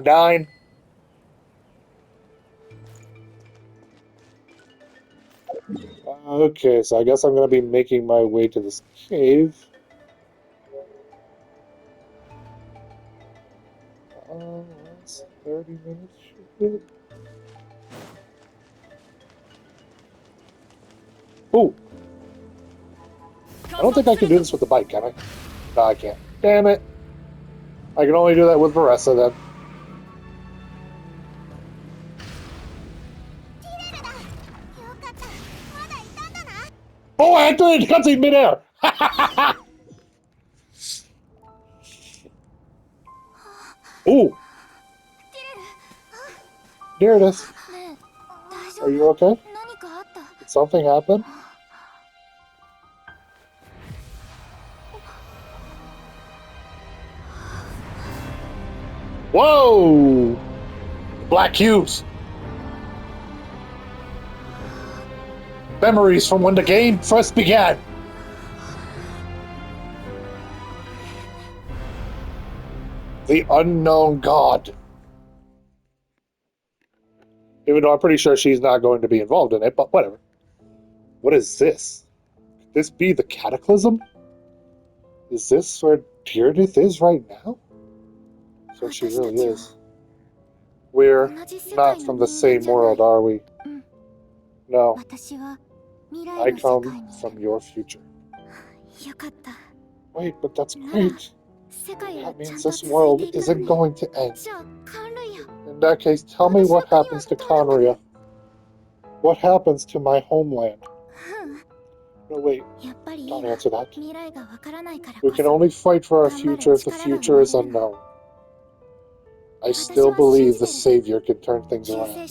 9. Okay, so I guess I'm going to be making my way to this cave. That's 30 minutes, should be. Ooh! I don't think I can do this with the bike, can I? No, I can't. Damn it! I can only do that with Varessa then. Oh, I activated cutscene midair! Ooh! There it is. Are you okay? Did something happen? Whoa! Black cubes! Memories from when the game first began! The unknown god. Even though I'm pretty sure she's not going to be involved in it, but whatever. What is this? Could this be the Cataclysm? Is this where Tyranith is right now? So she really is. We're not from the same world, are we? No. I come from your future. Wait, but that's great. That means this world isn't going to end. In that case, tell me what happens to Conria. What happens to my homeland? No, wait. Don't answer that. We can only fight for our future if the future is unknown. I still believe the Savior can turn things around.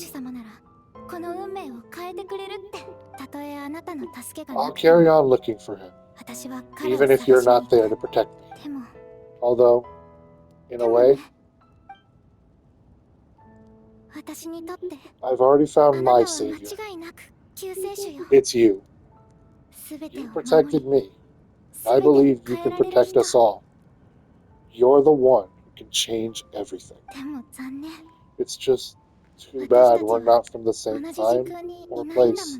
I'll carry on looking for him, even if you're not there to protect me. Although, in a way, I've already found my Savior. It's you. You protected me. I believe you can protect us all. You're the one who can change everything. It's just too bad we're not from the same time or place.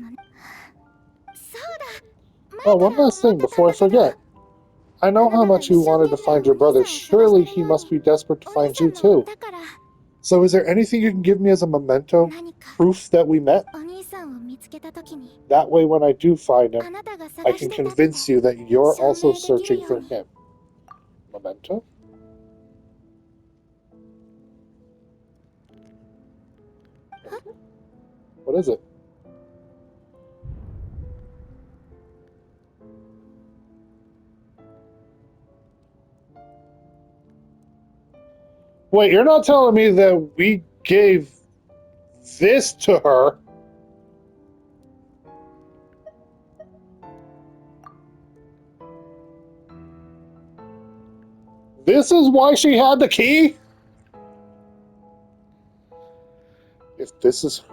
Oh, one last thing before I forget. I know how much you wanted to find your brother. Surely he must be desperate to find you too. So is there anything you can give me as a memento? Proof that we met? That way when I do find him, I can convince you that you're also searching for him. Memento? What is it? Wait, you're not telling me that we gave this to her? This is why she had the key? If this is...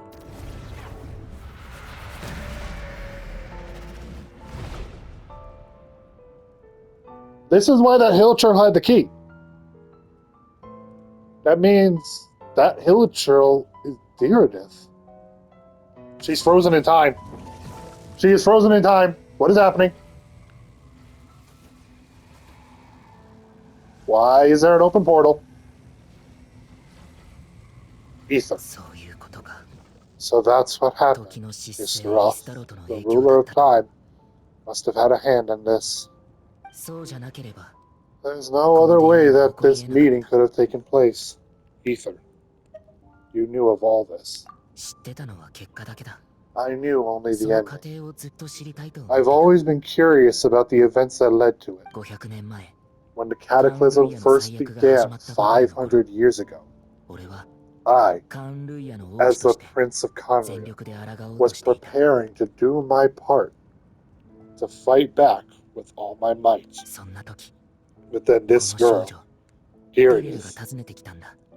This is why that Hilichurl had the key. That means that Hilichurl is Tyranith. She's frozen in time. She is frozen in time. What is happening? Why is there an open portal? Ether. So that's what happened. Mr. Roth, the ruler of time, must have had a hand in this. There's no other way that this meeting could have taken place. Ether, you knew of all this. I knew only the ending. I've always been curious about the events that led to it. When the Cataclysm first began 500 years ago, I, as the Prince of Conria, was preparing to do my part, to fight back with all my might. But then this girl, here it is,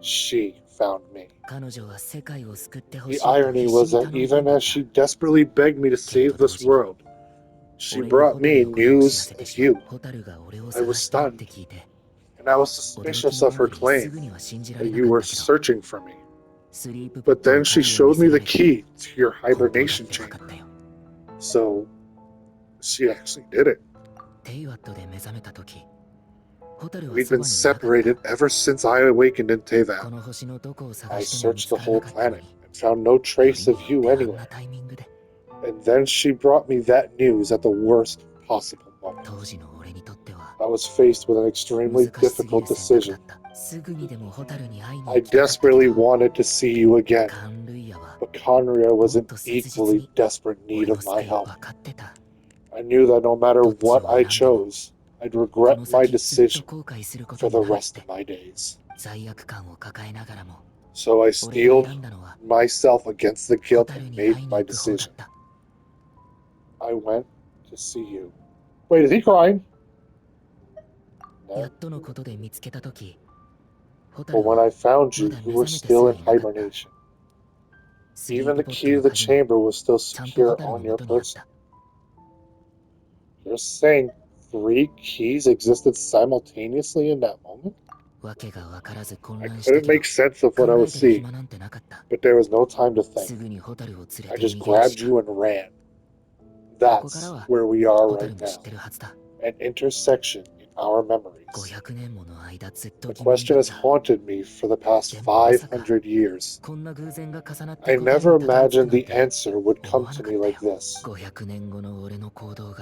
she found me. The irony was that even as she desperately begged me to save this world, she brought me news of you. I was stunned. and I was suspicious of her claim that you were searching for me. But then she showed me the key to your hibernation chamber. So, she actually did it. We'd been separated ever since I awakened in Teyvat. I searched the whole planet and found no trace of you anywhere. And then she brought me that news at the worst possible moment. I was faced with an extremely difficult decision. I desperately wanted to see you again, but Conria was in equally desperate need of my help. I knew that no matter what I chose, I'd regret my decision for the rest of my days. So I steeled myself against the guilt and made my decision. I went to see you. Wait, is he crying? No. But when I found you, you were still in hibernation. Even the key to the chamber was still secure on your person. You're saying 3 keys existed simultaneously in that moment? I couldn't make sense of what I was seeing, but there was no time to think. I just grabbed you and ran. That's where we are right now, an intersection in our memories. The question has haunted me for the past 500 years. I never imagined the answer would come to me like this.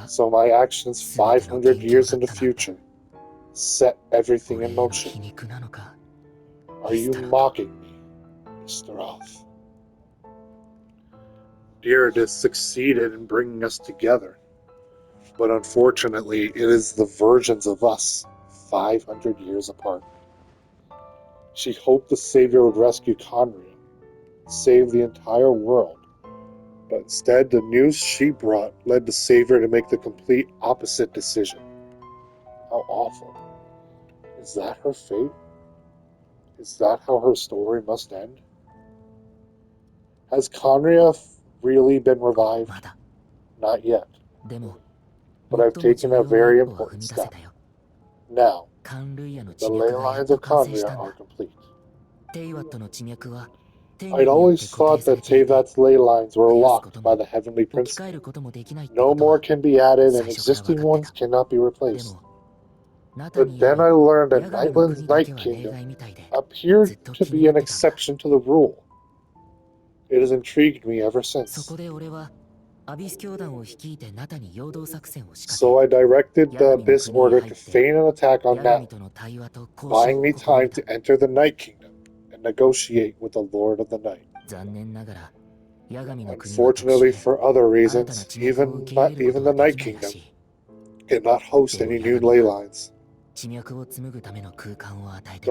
So my actions 500 years in the future set everything in motion. Are you mocking me, Mr. Roth? Deirdre succeeded in bringing us together, but unfortunately it is the versions of us 500 years apart. She hoped the Savior would rescue Conria, save the entire world, but instead the news she brought led the Savior to make the complete opposite decision. How awful. Is that her fate? Is that how her story must end? Has Conria really been revived? Not yet. But I've taken a very important step. Now, the ley lines of Conria are complete. I'd always thought that Teyvat's ley lines were locked by the Heavenly Principle. No more can be added and existing ones cannot be replaced. But then I learned that Nightland's Night Kingdom appeared to be an exception to the rule. It has intrigued me ever since. So I directed the Abyss Order to feign an attack on Nat, buying me time to enter the Night Kingdom and negotiate with the Lord of the Night. Unfortunately, for other reasons, even the Night Kingdom cannot host any new ley lines. The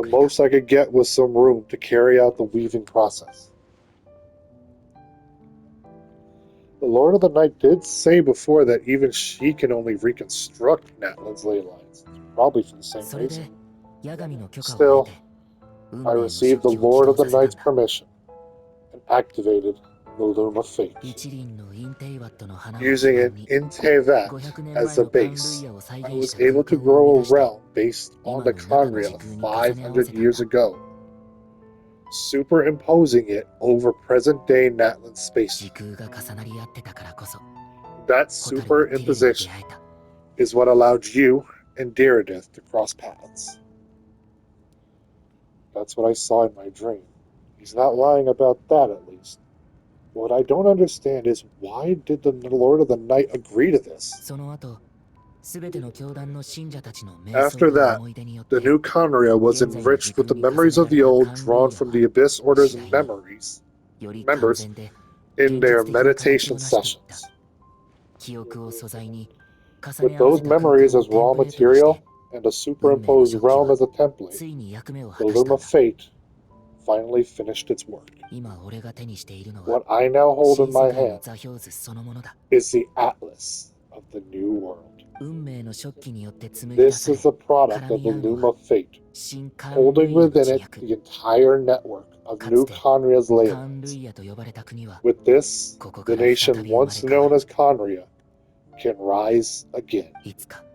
most I could get was some room to carry out the weaving process. The Lord of the Night did say before that even she can only reconstruct Natlan's ley lines, probably for the same reason. Still, I received the Lord of the Night's permission and activated the Loom of Fate. Using it in Teyvat as a base, I was able to grow a realm based on the Conria of 500 years ago, superimposing it over present-day Natlan space. That superimposition is what allowed you and Deirdre to cross paths. That's what I saw in my dream. He's not lying about that, at least. What I don't understand is why did the Lord of the Night agree to this? After that, the new Conria was enriched with the memories of the old drawn from the Abyss Order's members in their meditation sessions. With those memories as raw material and a superimposed realm as a template, the Loom of Fate finally finished its work. What I now hold in my hand is the Atlas of the New World. This is the product of the Loom of Fate, holding within it the entire network of New Conria's ley lines. With this, the nation once known as Conria can rise again.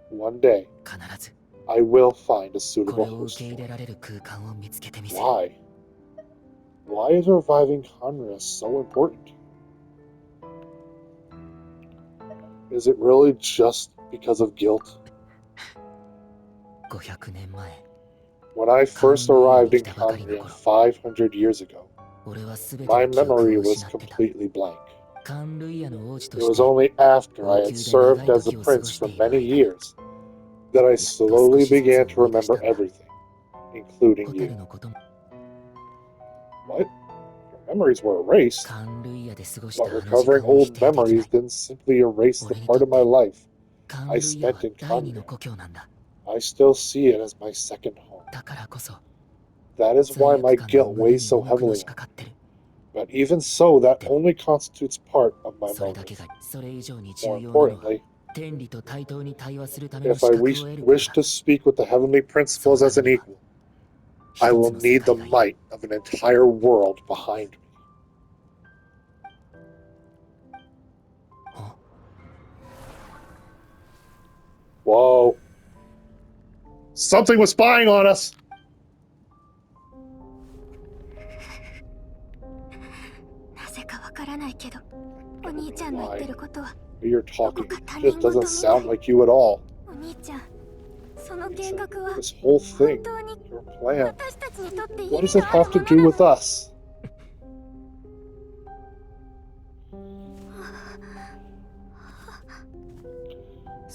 One day, I will find a suitable host for it. Why? Why is reviving Conrad so important? Is it really just because of guilt? When I first arrived in Conrad 500 years ago, my memory was completely blank. It was only after I had served as a prince for many years that I slowly began to remember everything, including you. What? Your memories were erased? But recovering old memories didn't simply erase the part of my life I spent in Conrad. I still see it as my second home. That is why my guilt weighs so heavily on me. But even so, that only constitutes part of my motive. More importantly, if I wish to speak with the heavenly principles as an equal, I will need the might of an entire world behind me. Whoa. Something was spying on us! Why? You're talking. It just doesn't sound like you at all. This whole thing, your plan, what does it have to do with us?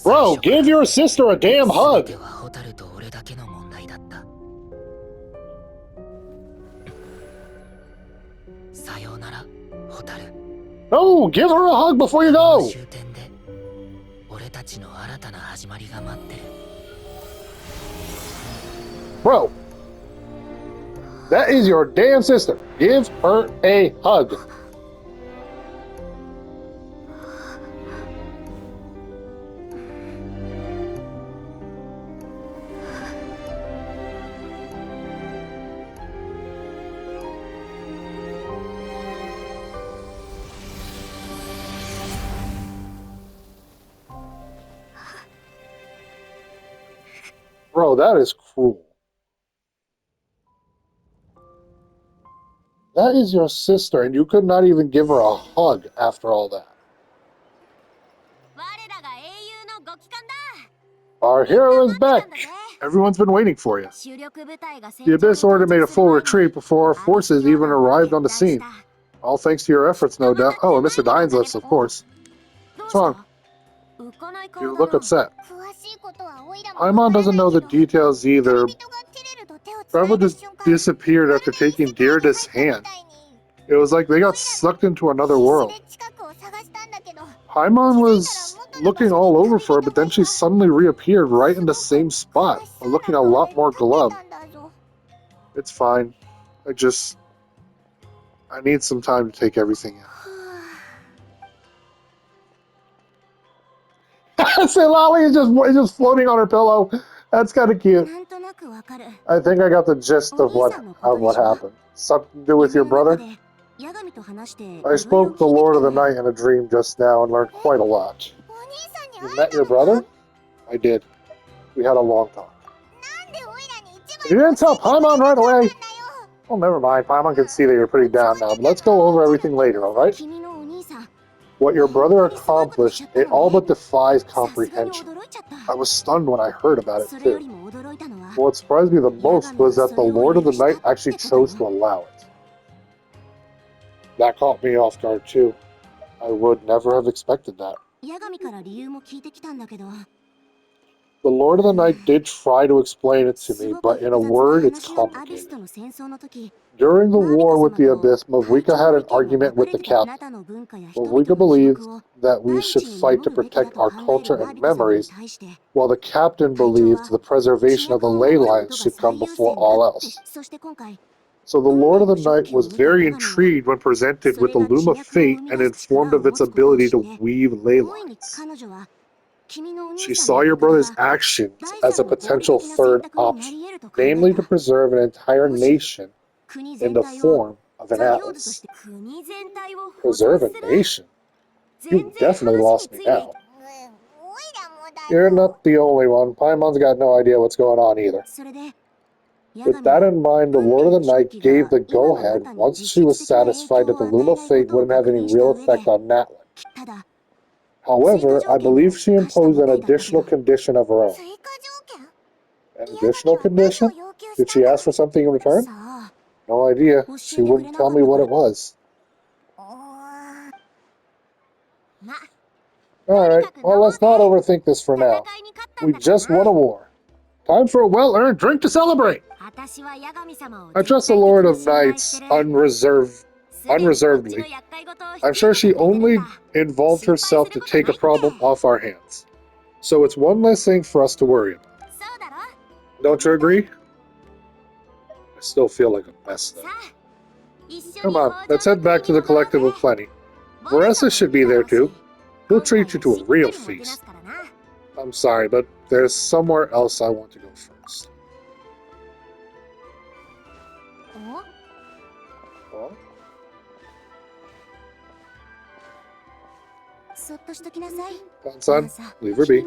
Bro, give your sister a damn hug! No, give her a hug before you go! Bro, that is your damn sister. Give her a hug. Bro, that is cruel. That is your sister, and you could not even give her a hug after all that. Our hero is back. Everyone's been waiting for you. The Abyss Order made a full retreat before our forces even arrived on the scene. All thanks to your efforts, no doubt. Oh, and Mr. Dainslips, of course. What's wrong? You look upset. Paimon doesn't know the details either. Bravo just disappeared after taking Deirdre's hand. It was like they got sucked into another world. Paimon was looking all over for her, but then she suddenly reappeared right in the same spot, looking a lot more gloved. It's fine. I need some time to take everything in. Say Lolly is just floating on her pillow. That's kind of cute. I think I got the gist of what happened. Something to do with your brother? I spoke to the Lord of the Night in a dream just now and learned quite a lot. You met your brother? I did. We had a long talk. You didn't tell Paimon right away? Well, never mind. Paimon can see that you're pretty down now, but let's go over everything later, alright? What your brother accomplished, it all but defies comprehension. I was stunned when I heard about it, too. What surprised me the most was that the Lord of the Night actually chose to allow it. That caught me off guard, too. I would never have expected that. The Lord of the Night did try to explain it to me, but in a word, it's complicated. During the war with the Abyss, Mavwika had an argument with the captain. Mavwika believed that we should fight to protect our culture and memories, while the captain believed the preservation of the ley lines should come before all else. So the Lord of the Night was very intrigued when presented with the Loom of Fate and informed of its ability to weave ley lines. She saw your brother's actions as a potential third option, namely to preserve an entire nation in the form of an atlas. Preserve a nation? You definitely lost me now. You're not the only one. Paimon's got no idea what's going on either. With that in mind, the Lord of the Night gave the go-ahead once she was satisfied that the Lunar Fate wouldn't have any real effect on Natlin. However, I believe she imposed an additional condition of her own. An additional condition? Did she ask for something in return? No idea. She wouldn't tell me what it was. Alright, well, let's not overthink this for now. We just won a war. Time for a well-earned drink to celebrate! I trust the Lord of Knights unreservedly. I'm sure she only involved herself to take a problem off our hands. So it's one less thing for us to worry about. Don't you agree? I still feel like a mess, though. Come on, let's head back to the Collective of Plenty. Marissa should be there, too. He'll treat you to a real feast. I'm sorry, but there's somewhere else I want to go first. Huh? Son, leave her be.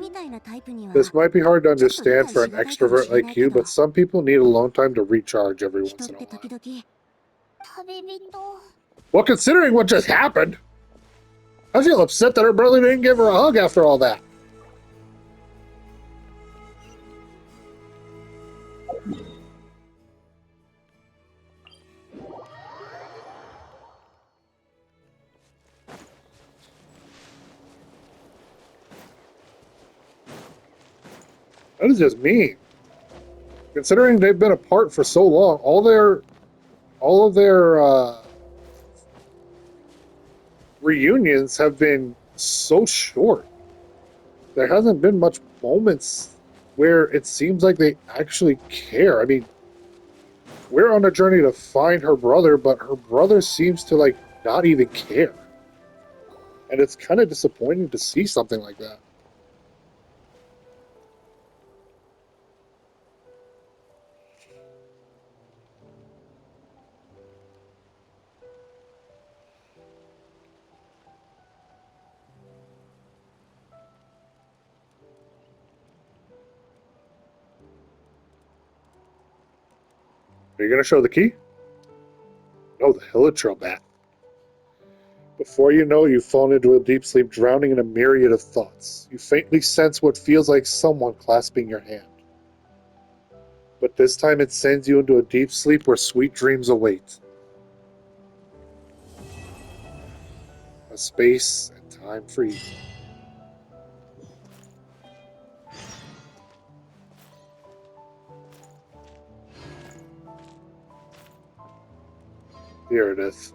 This might be hard to understand for an extrovert like you, but some people need alone time to recharge every once in a while. Well, considering what just happened, I feel upset that her brother didn't give her a hug after all that. What does this mean? Considering they've been apart for so long, all of their reunions have been so short. There hasn't been much moments where it seems like they actually care. I mean, we're on a journey to find her brother, but her brother seems to, like, not even care. And it's kind of disappointing to see something like that. Are you going to show the key? No, the Hilichurl bat. Before you know it, you've fallen into a deep sleep, drowning in a myriad of thoughts. You faintly sense what feels like someone clasping your hand. But this time it sends you into a deep sleep where sweet dreams await. A space and time for you. Here it is.